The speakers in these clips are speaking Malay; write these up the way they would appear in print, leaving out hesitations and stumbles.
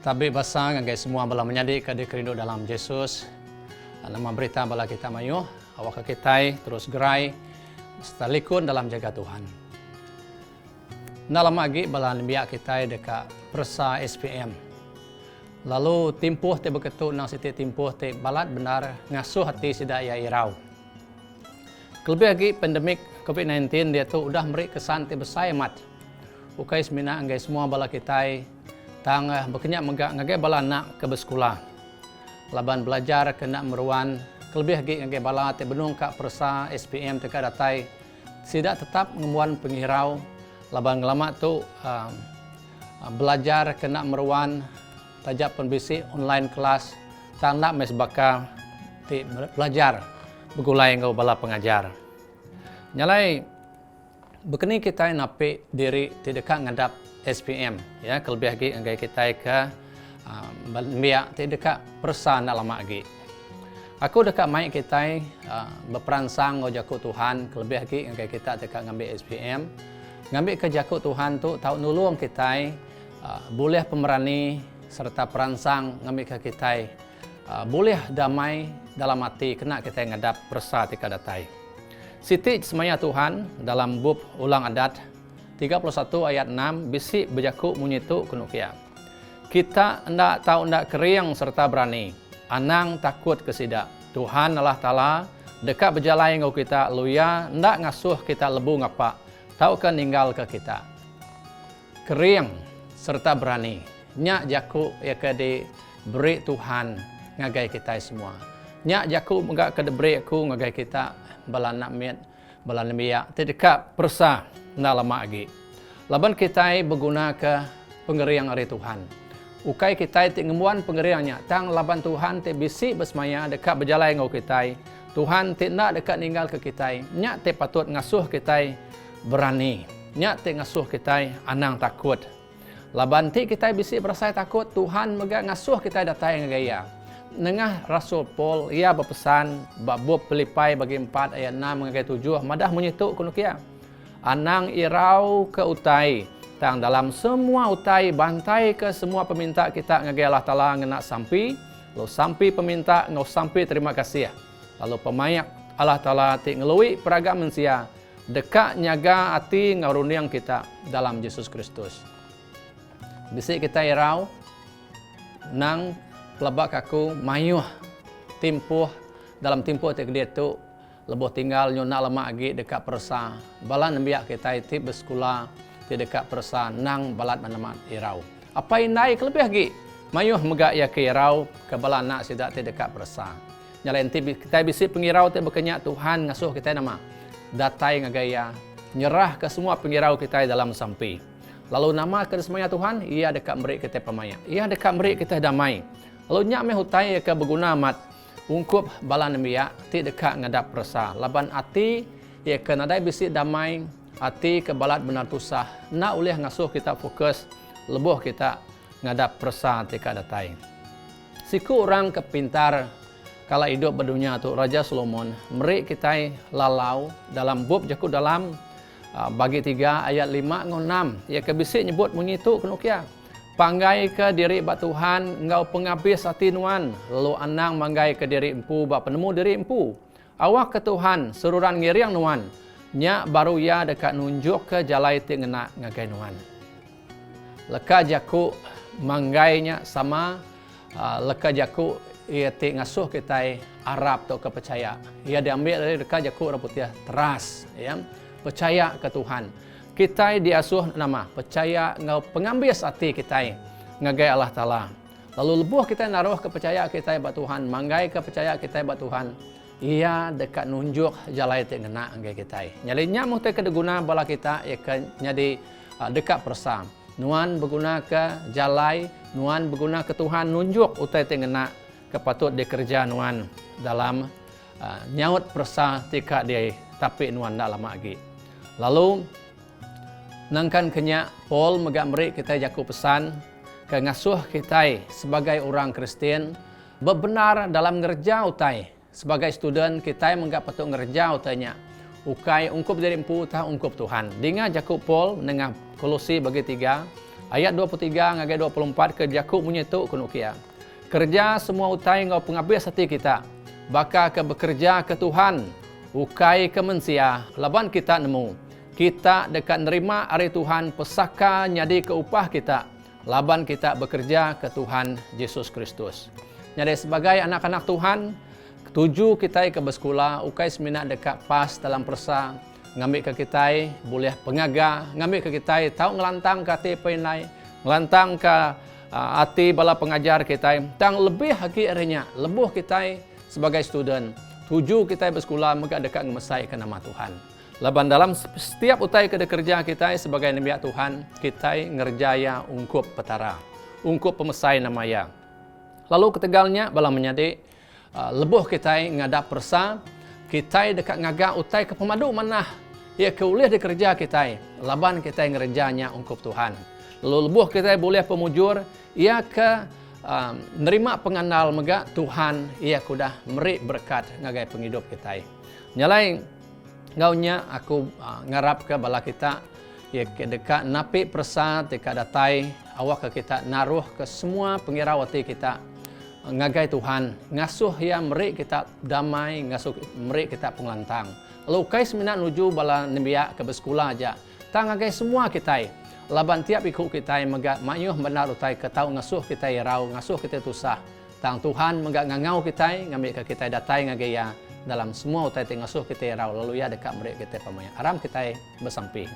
Tabi basang ang semua bala menjadi kadi kerindu dalam Yesus. Nama berita bala kita mayu, awak kita terus gerai setalikun dalam jaga Tuhan. Dalam lagi bala nimbiak kita dekat persa SPM. Lalu timpuh te beketu nang siti timpuh te balat benar ngasuh hati sida ya irau. Kelebih lagi pandemik COVID-19 dia tu udah beri kesan te besai mat. Ukai semina anggai semua bala kita tang bekenyak megak ngagai bala nak ke bersekolah. Laban belajar kena meruan kelebih lagi ngagai bala te benung kak persa SPM te datai sida tetap ngemuan penghirau. Laban lama tu belajar kena meruan tajak penbisi online kelas tang nak mes bakal ti belajar begulai ngau bala pengajar. Nyalai bekeni kita napi diri ti dekat ngadap SPM ya kelebih lagi anggai kita ke biak ti dekat persa nak lama lagi. Aku dekat mai kita berperansang ngau jaku Tuhan kelebih lagi anggai kita dekat ngambil SPM. Ngambil ke jaku Tuhan tu tahu nulung kita boleh pemerani serta peransang ngambil ke kita boleh damai dalam hati kena kita ngadap persa tika datai. Siti semaya Tuhan dalam bab ulang adat 31 ayat 6 bisi berjaku munyitu kunukia. Kita ndak tahu ndak keriang serta berani, anang takut kesida. Tuhan Allah Ta'ala dekat berjalai ngau kita luya ndak ngasuh kita lebu ngapa. Tahu kan ninggal ke kita. Keriang serta berani. Nyak jaku ya ke diberi Tuhan ngagai kita semua. Nyak jaku enggak ke diberi aku ngagai kita bala nak miat bala nembiak terdekat persa na lama lagi. Laban kita berguna ke pengeriang hari Tuhan. Ukai kita ti ngemuan pengeriangnya tang laban Tuhan te bisi besmaya dekat berjalai ngau kita. Tuhan ti nak dekat ninggal ke kita. Nyak te patut ngasuh kita berani. Nyak te ngasuh kita anang takut. Laban ti kita bisi berasa takut Tuhan mega ngasuh kita datai ngagaya. Nengah Rasul Paul ia berpesan bab Filipai bagi 4 ayat 6 mengagai 7 madah menyituk kunukia. Anang irau ke utai tang dalam semua utai bantai ke semua peminta kita ngagai Allah Taala ngena sampi lo sampi peminta ngau sampi terima kasih. Lalu pemayak Allah Taala ti ngelui peragam mensia dekat nyaga ati ngaruniang kita dalam Yesus Kristus. Bisi kita irau nang pelabak aku mayuh timpuh dalam timpuh te dia tu leboh tinggal nyona lama lagi dekat persa balan biak kita ti bersekolah ti dekat persa nang balat manamat irau apa indai kelebih lagi mayuh megak ya ke irau ke balan nak sidak ti dekat persa nyalain ti kita bisi pengirau ti berkenyak Tuhan ngasuh kita nama datai ngagaya nyerah ke semua pengirau kita dalam sampi lalu nama ke semuanya Tuhan ia dekat beri kita pemaya ia dekat beri kita damai. Lalu nyak meh hutai ke berguna mat ungkup balan nembiak ti dekat ngadap persa. Laban ati ia ke nadai bisi damai ati ke balat benar tusah. Nak ulih ngasuh kita fokus lebuh kita ngadap persa tika datai. Siku orang kepintar kala hidup berdunia tu Raja Solomon meri kita lalau dalam bab jaku dalam bagi 3 ayat 5 ngau 6 ia ke bisi nyebut mengitu kenukia. Panggai ke diri bak Tuhan, engkau penghabis hati nuan. Lalu anang manggai ke diri empu, bak penemu diri empu. Awak ke Tuhan, seruran ngiriang nuan. Nyak baru ya dekat nunjuk ke jalai ti ngena ngagai nuan. Leka jaku manggainya sama leka jaku ia ti ngasuh kita Arab atau kepercaya. Ia diambil dari leka jaku raputnya teras, ya. Percaya ke Tuhan. Kita diasuh nama percaya ngau pengambil hati kita ngagai Allah Taala. Lalu lebuh kita naruh kepercaya kita bak Tuhan, manggai kepercaya kita bak Tuhan. Ia dekat nunjuk jalai te ngena ngagai kita. Nyalinya muhte kedeguna bala kita ia nyadi dekat persa. Nuan berguna ke jalai, nuan berguna ke Tuhan nunjuk utai te ngena kepatut dikerja nuan dalam nyaut persa tika dia tapi nuan dak lama lagi. Lalu nangkan kenyak Paul megak meri kita jaku pesan ke ngasuh kita sebagai orang Kristen bebenar dalam ngerja utai sebagai student kita megak patut ngerja utainya ukai ungkup dari empu tah ungkup Tuhan. Dinga jaku Paul nengah Kolosi bagi 3 Ayat 23 ngagai 24 kerja ku menyetuk kuno kia. Kerja semua utai ngau pengabis hati kita. Baka ke bekerja ke Tuhan. Ukai ke mensia. Laban kita nemu. Kita dekat nerima hari Tuhan pesaka nyadi ke upah kita. Laban kita bekerja ke Tuhan Yesus Kristus. Jadi sebagai anak-anak Tuhan, tuju kita ke bersekolah, ukai semina dekat pas dalam persa, ngambil ke kita boleh pengaga, ngambil ke kita tahu ngelantang ke hati penilai, ngelantang ke hati bala pengajar kita, tang lebih haki arenya, lebuh kita sebagai student, tuju kita bersekolah maka dekat ngemesai ke nama Tuhan. Laban dalam setiap utai ke kerja kita sebagai nabi Tuhan, kita ngerjaya ungkup petara, ungkup pemesai namanya. Lalu ketegalnya bala menyadi lebuh kita ngadap persa, kita dekat ngagak utai ke pemadu manah, ia keulih di kerja kita, laban kita ngerjanya ungkup Tuhan. Lalu lebuh kita boleh pemujur, ia ke nerima penganal mega Tuhan, ia kudah meri berkat ngagai penghidup kita. Nyalai ngaunya aku ngarap ke bala kita ya ke dekat napi persa dekat datai awak ke kita naruh ke semua pengirawati kita ngagai Tuhan ngasuh ya meri kita damai ngasuh meri kita penglantang. Lalu kais minat nuju bala nembia ke bersekolah aja tang ngagai semua kita laban tiap ikut kita mega mayuh benar utai ke tau ngasuh kita rau ngasuh kita tusah tang Tuhan mega ngangau kita ngambil ke kita datai ngagai ya dalam semua utai ngasuh kita rau lalu ya dekat mereka kita pamaya aram kita bersamping.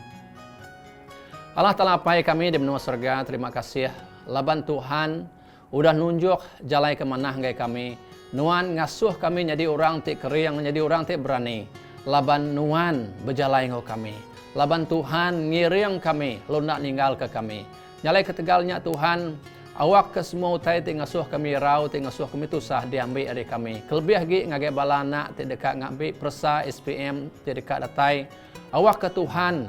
Allah Ta'ala apai kami di benua surga, terima kasih laban Tuhan udah nunjuk jalai kemana ngai kami nuan ngasuh kami jadi orang tik kering jadi orang tik berani laban nuan berjalai ngau kami laban Tuhan ngiring kami lu nak ninggal ke kami nyalai ketegalnya Tuhan awak ke semua utai ngasuh kami rau ngasuh kami tusah diambil dari kami kelebih lagi ngagai balana dekat ngambil persa SPM dekat datai awak ke Tuhan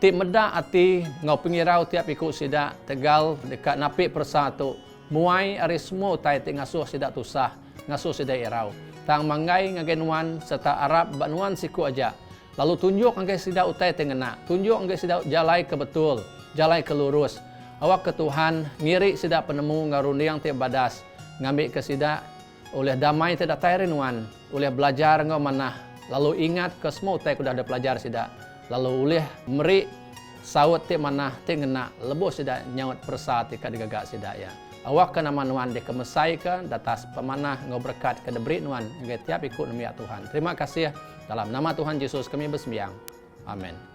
ti meda ati ngau pengirau tiap ikut sidak tegal dekat napi persa tu muai ari semua utai ngasuh sidak tusah ngasuh sidak irau tang mangai ngagai nuan serta Arab banuan siku aja lalu tunjuk ngagai sidak utai ngena tunjuk ngagai sidak jalai ke betul jalai ke lurus awak ke Tuhan ngiri sidak penemu ngaruniang tiap badas ngambil ke sidak oleh damai tidak tayrinuan oleh belajar ngau manah lalu ingat ke semua utai kudah ada pelajar sidak lalu oleh meri sawat tiap manah tiap ngena lebuh sidak nyawat persa tika digagak sidak ya awak ke nama nuan dikemesai ke datas pemanah ngau berkat ke deberi nuan ngagai tiap ikut nemiak Tuhan. Terima kasih dalam nama Tuhan Yesus kami bersembahyang amin.